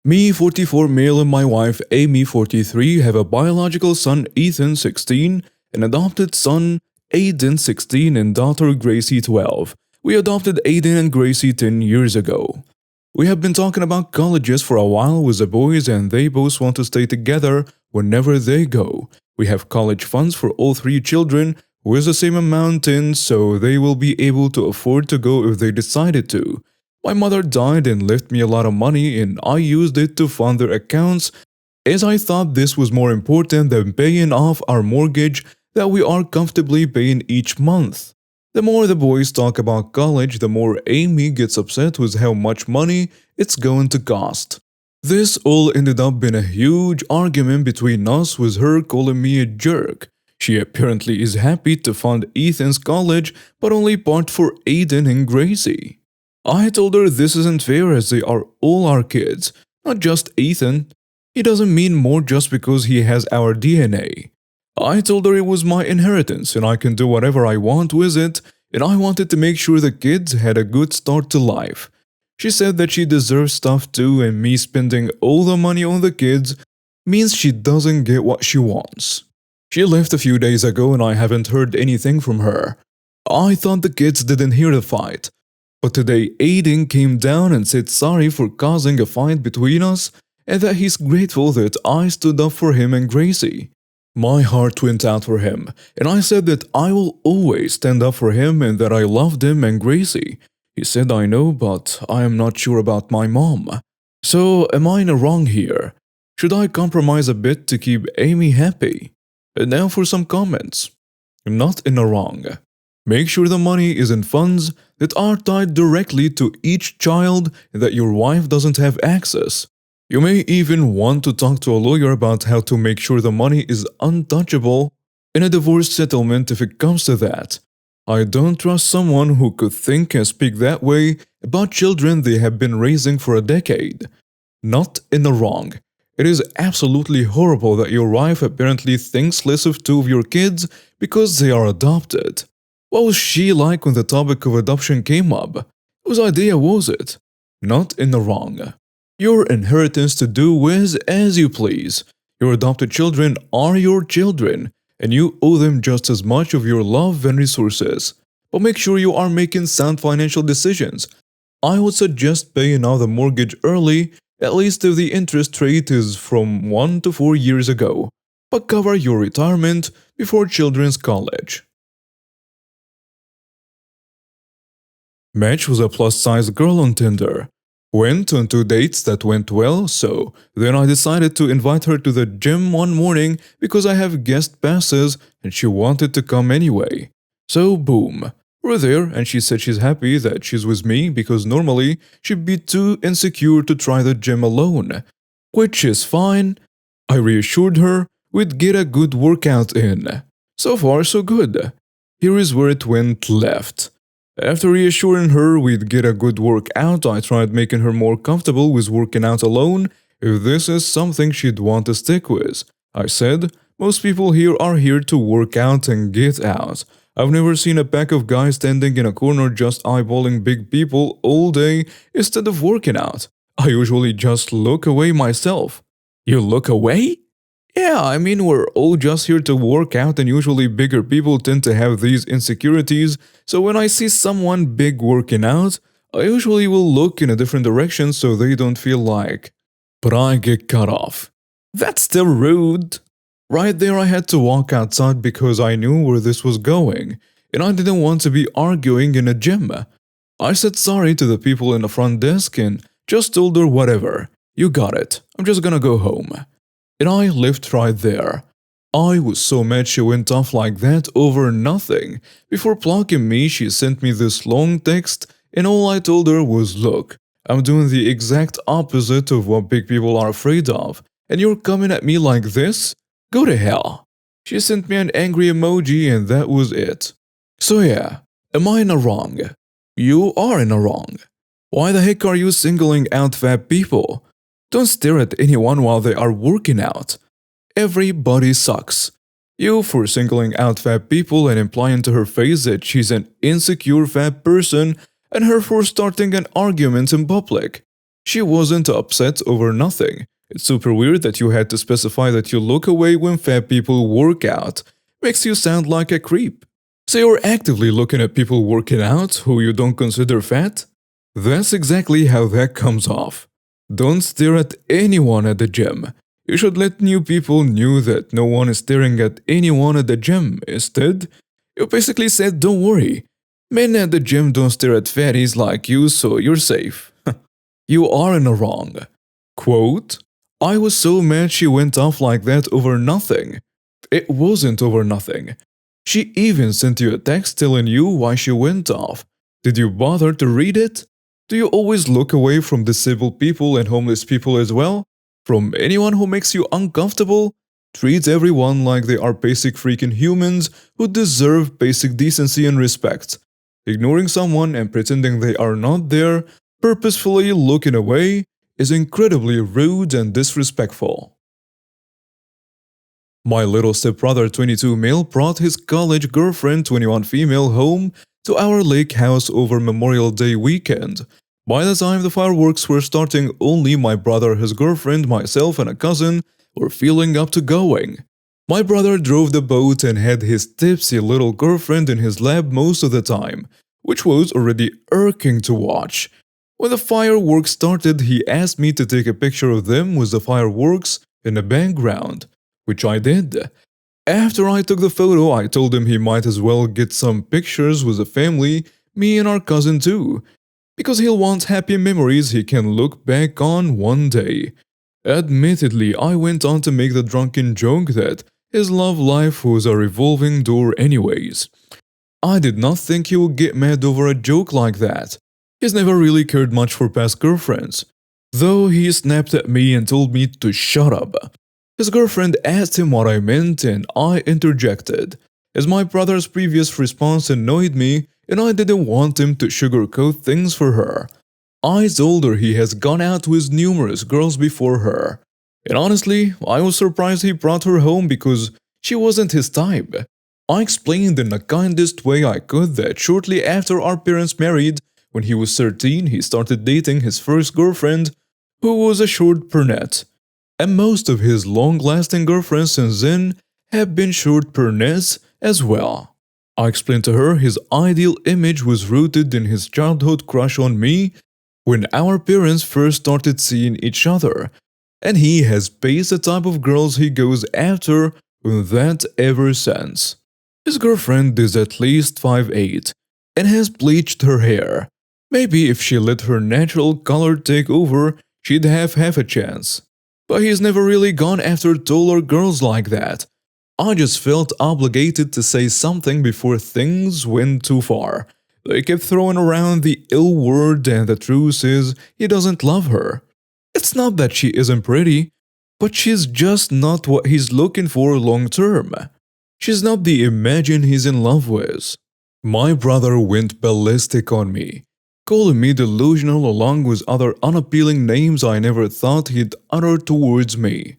Me, 44 male, and my wife, Amy, 43, have a biological son, Ethan, 16, an adopted son, Aiden, 16, and daughter, Gracie, 12. We adopted Aiden and Gracie 10 years ago. We have been talking about colleges for a while with the boys, and they both want to stay together whenever they go. We have college funds for all three children with the same amount in, so they will be able to afford to go if they decided to. My mother died and left me a lot of money, and I used it to fund their accounts as I thought this was more important than paying off our mortgage that we are comfortably paying each month. The more the boys talk about college, the more Amy gets upset with how much money it's going to cost. This all ended up being a huge argument between us, with her calling me a jerk. She apparently is happy to fund Ethan's college, but only part for Aiden and Gracie. I told her this isn't fair as they are all our kids, not just Ethan. He doesn't mean more just because he has our DNA. I told her it was my inheritance and I can do whatever I want with it, and I wanted to make sure the kids had a good start to life. She said that she deserves stuff too, and me spending all the money on the kids means she doesn't get what she wants. She left a few days ago and I haven't heard anything from her. I thought the kids didn't hear the fight. But today Aiden came down and said sorry for causing a fight between us and that he's grateful that I stood up for him and Gracie. My heart went out for him, and I said that I will always stand up for him and that I loved him and Gracie. He said I know, but I am not sure about my mom. So am I in the wrong here? Should I compromise a bit to keep Amy happy? And now for some comments. I'm not in the wrong. Make sure the money is in funds that are tied directly to each child and that your wife doesn't have access. You may even want to talk to a lawyer about how to make sure the money is untouchable in a divorce settlement if it comes to that. I don't trust someone who could think and speak that way about children they have been raising for a decade. Not in the wrong. It is absolutely horrible that your wife apparently thinks less of two of your kids because they are adopted. What was she like when the topic of adoption came up? Whose idea was it? Not in the wrong. Your inheritance to do with as you please. Your adopted children are your children, and you owe them just as much of your love and resources. But make sure you are making sound financial decisions. I would suggest paying off the mortgage early, at least if the interest rate is from 1 to 4 years ago. But cover your retirement before children's college. Match was a plus-size girl on Tinder. Went on 2 dates that went well, so then I decided to invite her to the gym one morning because I have guest passes and she wanted to come anyway. So boom, we're there and she said she's happy that she's with me because normally she'd be too insecure to try the gym alone. Which is fine. I reassured her we'd get a good workout in. So far so good. Here is where it went left. After reassuring her we'd get a good workout, I tried making her more comfortable with working out alone if this is something she'd want to stick with. I said, most people here are here to work out and get out. I've never seen a pack of guys standing in a corner just eyeballing big people all day instead of working out. I usually just look away myself. You look away? Yeah, I mean we're all just here to work out and usually bigger people tend to have these insecurities, so when I see someone big working out, I usually will look in a different direction so they don't feel like. But I get cut off. That's still rude. Right there I had to walk outside because I knew where this was going, and I didn't want to be arguing in a gym. I said sorry to the people in the front desk and just told her whatever. You got it, I'm just gonna go home. And I left right there. I was so mad she went off like that over nothing. Before blocking me, she sent me this long text, and all I told her was, look, I'm doing the exact opposite of what big people are afraid of, and you're coming at me like this? Go to hell. She sent me an angry emoji and that was it. So yeah, am I in the wrong? You are in the wrong. Why the heck are you singling out fat people? Don't stare at anyone while they are working out. Everybody sucks. You for singling out fat people and implying to her face that she's an insecure fat person, and her for starting an argument in public. She wasn't upset over nothing. It's super weird that you had to specify that you look away when fat people work out. Makes you sound like a creep. So you're actively looking at people working out who you don't consider fat? That's exactly how that comes off. Don't stare at anyone at the gym. You should let new people know that no one is staring at anyone at the gym. Instead, you basically said don't worry. Men at the gym don't stare at fatties like you, so you're safe. You are in the wrong. Quote, I was so mad she went off like that over nothing. It wasn't over nothing. She even sent you a text telling you why she went off. Did you bother to read it? Do you always look away from disabled people and homeless people as well? From anyone who makes you uncomfortable? Treat everyone like they are basic freaking humans who deserve basic decency and respect. Ignoring someone and pretending they are not there, purposefully looking away, is incredibly rude and disrespectful. My little stepbrother 22 male brought his college girlfriend 21 female home to our lake house over Memorial Day weekend. By the time the fireworks were starting, only my brother, his girlfriend, myself, and a cousin were feeling up to going. My brother drove the boat and had his tipsy little girlfriend in his lap most of the time, which was already irking to watch. When the fireworks started, he asked me to take a picture of them with the fireworks in the background, which I did. After I took the photo, I told him he might as well get some pictures with the family, me and our cousin too, because he'll want happy memories he can look back on one day. Admittedly, I went on to make the drunken joke that his love life was a revolving door anyways. I did not think he would get mad over a joke like that. He's never really cared much for past girlfriends, though he snapped at me and told me to shut up. His girlfriend asked him what I meant and I interjected, as my brother's previous response annoyed me and I didn't want him to sugarcoat things for her. I told her he has gone out with numerous girls before her. And honestly, I was surprised he brought her home because she wasn't his type. I explained in the kindest way I could that shortly after our parents married, when he was 13, he started dating his first girlfriend, who was a short brunette. And most of his long-lasting girlfriends since then have been short brunettes as well. I explained to her his ideal image was rooted in his childhood crush on me when our parents first started seeing each other, and he has based the type of girls he goes after on that ever since. His girlfriend is at least 5'8" and has bleached her hair. Maybe if she let her natural color take over, she'd have half a chance. But he's never really gone after taller girls like that. I just felt obligated to say something before things went too far. They kept throwing around the ill word and the truth is he doesn't love her. It's not that she isn't pretty, but she's just not what he's looking for long term. She's not the Imagine he's in love with. My brother went ballistic on me, calling me delusional along with other unappealing names I never thought he'd utter towards me.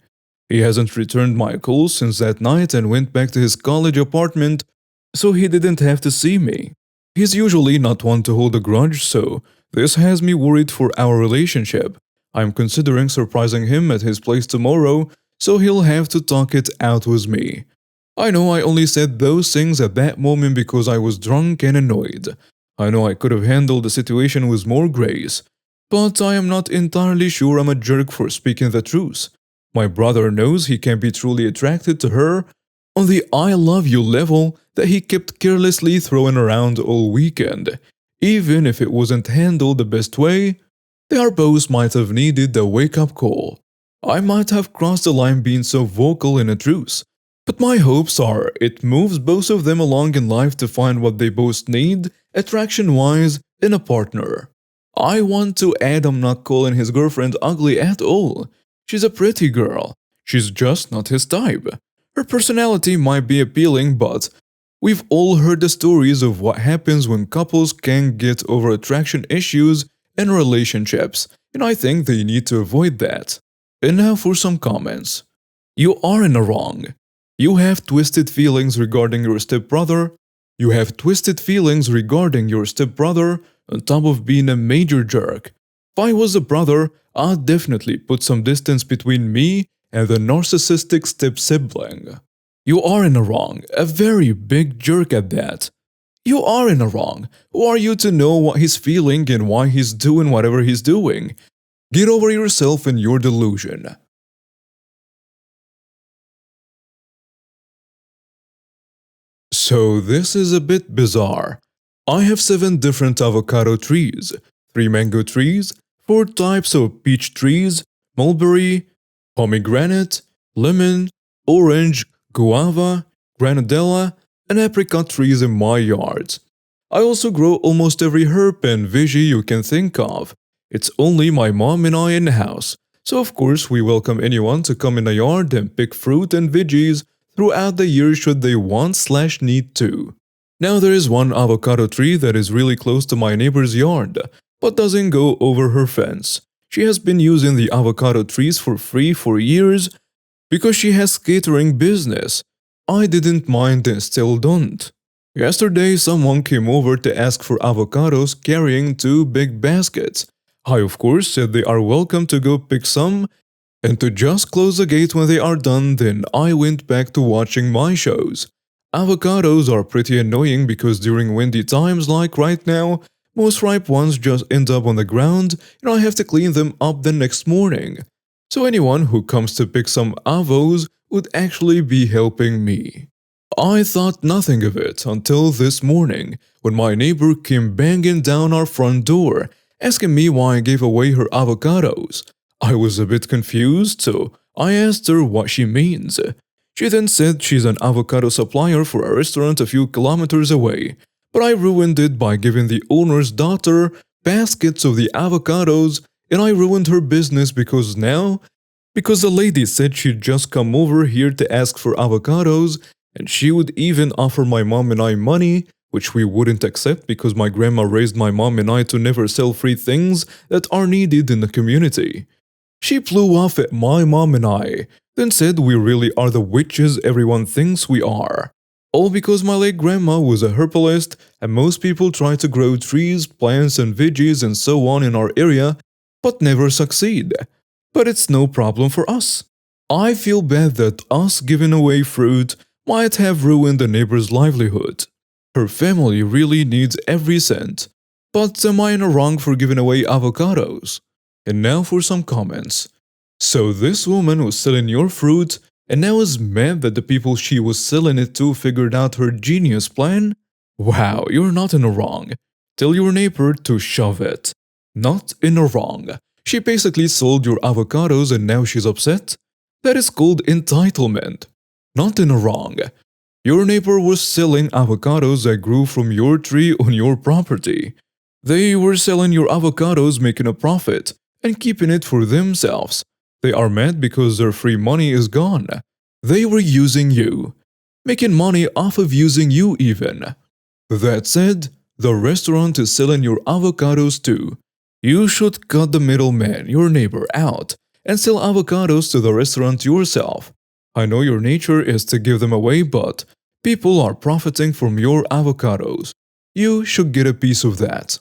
He hasn't returned my calls since that night and went back to his college apartment, so he didn't have to see me. He's usually not one to hold a grudge, so this has me worried for our relationship. I'm considering surprising him at his place tomorrow, so he'll have to talk it out with me. I know I only said those things at that moment because I was drunk and annoyed. I know I could have handled the situation with more grace, but I am not entirely sure I'm a jerk for speaking the truth. My brother knows he can be truly attracted to her on the I love you level that he kept carelessly throwing around all weekend. Even if it wasn't handled the best way, they both might have needed a wake-up call. I might have crossed the line being so vocal in a truce, but my hopes are it moves both of them along in life to find what they both need, attraction-wise, in a partner. I want to add I'm not calling his girlfriend ugly at all. She's a pretty girl. She's just not his type. Her personality might be appealing, but we've all heard the stories of what happens when couples can't get over attraction issues in relationships, and I think they need to avoid that. And now for some comments. You are in the wrong. You have twisted feelings regarding your stepbrother. You have twisted feelings regarding your stepbrother on top of being a major jerk. If I was a brother, I'd definitely put some distance between me and the narcissistic step sibling. You are in the wrong, a very big jerk at that. You are in the wrong. Who are you to know what he's feeling and why he's doing whatever he's doing? Get over yourself and your delusion. So this is a bit bizarre. I have 7 different avocado trees, 3 mango trees, 4 types of peach trees, mulberry, pomegranate, lemon, orange, guava, granadella, and apricot trees in my yard. I also grow almost every herb and veggie you can think of. It's only my mom and I in the house, so of course we welcome anyone to come in the yard and pick fruit and veggies throughout the year should they want/need to. Now there is one avocado tree that is really close to my neighbor's yard, but doesn't go over her fence. She has been using the avocado trees for free for years because she has catering business. I didn't mind and still don't. Yesterday someone came over to ask for avocados carrying 2 big baskets. I of course said they are welcome to go pick some and to just close the gate when they are done, then I went back to watching my shows. Avocados are pretty annoying because during windy times like right now, most ripe ones just end up on the ground and I have to clean them up the next morning. So anyone who comes to pick some avos would actually be helping me. I thought nothing of it until this morning when my neighbor came banging down our front door, asking me why I gave away her avocados. I was a bit confused, so I asked her what she means. She then said she's an avocado supplier for a restaurant a few kilometers away, but I ruined it by giving the owner's daughter baskets of the avocados, and I ruined her business because the lady said she'd just come over here to ask for avocados, and she would even offer my mom and I money, which we wouldn't accept because my grandma raised my mom and I to never sell free things that are needed in the community. She flew off at my mom and I, then said we really are the witches everyone thinks we are. All because my late grandma was a herbalist and most people try to grow trees, plants and veggies and so on in our area, but never succeed. But it's no problem for us. I feel bad that us giving away fruit might have ruined the neighbor's livelihood. Her family really needs every cent. But am I in the wrong for giving away avocados? And now for some comments. So this woman was selling your fruit and now is mad that the people she was selling it to figured out her genius plan? Wow, you're not in the wrong. Tell your neighbor to shove it. Not in the wrong. She basically sold your avocados and now she's upset? That is called entitlement. Not in the wrong. Your neighbor was selling avocados that grew from your tree on your property. They were selling your avocados making a profit and keeping it for themselves. They are mad because their free money is gone. They were using you. Making money off of using you even. That said, the restaurant is selling your avocados too. You should cut the middleman, your neighbor, out and sell avocados to the restaurant yourself. I know your nature is to give them away, but people are profiting from your avocados. You should get a piece of that.